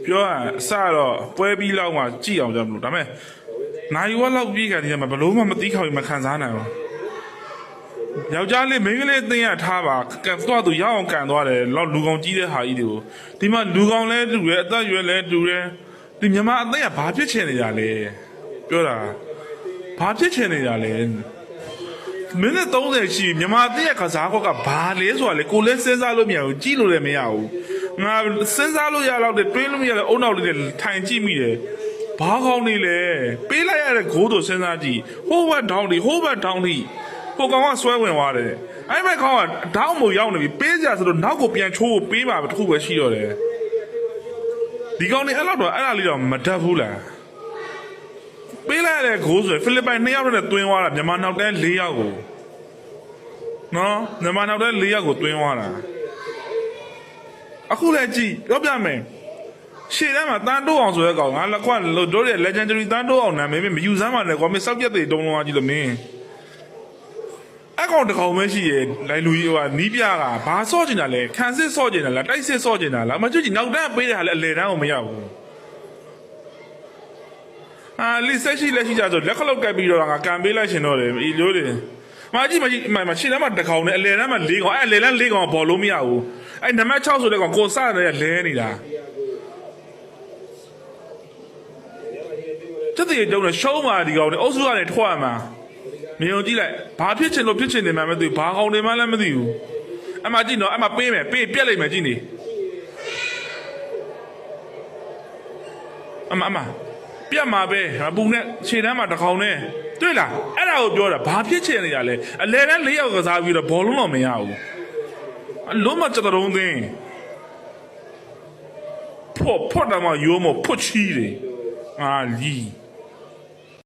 ပြောစတော့ပွဲပြီးလောက်မှကြည့်အောင်ကြောက်လို့ဒါပေမဲ့နိုင်ဝက်လောက်ပြေးခံနေရမှာဘလို့မှမသိခေါင်မခံစားနိုင်ဘူးယောက်ျားလေးမိန်းကလေးအသိရထားပါတော့သူရောက်အောင်ကန်သွားတယ်လောက်လူကောင်ကြီးတဲ့ဟာကြီးတွေကိုဒီမှာလူကောင်လဲတူတယ်အသက်ရွယ်လဲတူတယ်ဒီမြန်မာအသိရဘာဖြစ်ချင်နေကြလဲပြောတာဘာဖြစ်ချင်နေကြလဲမိနစ်30ရှိမြန်မာအသိရကစားခွက်ကဘာလဲဆိုတာလေကိုလည်းစဉ်းစားလို့မရဘူးကြည့်လို့လည်းမရဘူးငါစဉ်းစားလို့ရတော့တွေးလို့မရတဲ့အုံနောက်လေးတွေထိုင်ကြည့်မိတယ်ဘာကောင်းနေလဲပေးလိုက်ရတဲ့ဂိုးတို့စဉ်းစားကြည့်ဟိုဘက်ထောင်းထိဟိုဘက်ထောင်းထိဟိုကောင်ကဆွဲဝင်သွားတယ်အဲ့ဘက်ကောင်ကတောင်းမို့ရောက်နေပြီပေးကြဆိုတော့နောက်ကိုပြန်ချိုးဖို့ပေးပါတခုပဲရှိတော့တယ်ဒီကောင်နေအဲ့လောက်တော့အဲ့ဒါလေးတော့မတတ်ဘူးလားပေးလိုက်တဲ့ဂိုးဆိုဖိလစ်ပိုင်2ယောက်နဲ့တွင်းသွားတာမြန်မာနောက်တန်း4ယောက်ကိုနော်မြန်မာနောက်တန်း4ယောက်ကိုတွင်းသွားတာအခုလည်းကြည့်ပြောပြမယ်ရှေ့တန်းမှာတန်းတိုးအောင်ဆိုတဲ့ကောင်ငါလက်ခွလို့တို့ရဲ့ legendary တန်းတိုးအောင်နာမည်မယူစမ်းပါနဲ့ကွာမင်းစောက်ပြက်တွေတုံးလုံးသွားကြည့်လို့မင်းအကောင်တကောင်ပဲရှိရဲ့လိုက်လူကြီးဟိုနီးပြကဘာစော့ကျင်တာလဲခံစစ်စော့ကျင်တာလားတိုက်စစ်စော့ကျင်တာလားမကြည့်ကြည့်နောက်တန်းပေးတဲ့ဟာလဲအလေတန်းကိုမရဘူးလိဆက်ရှိလက်ရှိကြဆိုလက်ခလုတ်ကပ်ပြီးတော့ငါကန်ပေးလိုက်ရှင်တော့တယ်ဤလိုတွေမကြည့်ရှေ့တန်းမှာတကောင်နဲ့အလေတန်းမှာ4ကောင်အဲ့အလေတန်း4ကောင်ဘော်လို့မရဘူးအဲ့နံပါတ်6ဆိုတဲ့ကောင်ကိုစတဲ့လဲနေတာတက်တဲ့တုံးနဲ့ရှုံးပါဒီကောင်နဲ့အုပ်စုကနေထွက်မှာမြင်ုံကြည့်လိုက်ဘာဖြစ်ချင်လို့ဖြစ်ချင်နေမှမသိဘူးဘာကောင်တွေမှလည်းမသိဘူးအမကြည့်နော်အမပေးမယ်ပေးပြက်လိုက်မယ်ကြည့်နေအမပြက်မှာပဲပူနဲ့ခြေတန်းမှာတကောင်နဲ့တွေ့လားအဲ့ဒါကိုပြောတာဘာဖြစ်ချင်နေရလဲအလဲတန်း4ယောက်ကစားပြီးတော့ဘောလုံးတော့မရဘူးအလုံးမချက်တုံးသိင်းဖော့တာမှရိုးမဖွတ်ချီးတယ်လီ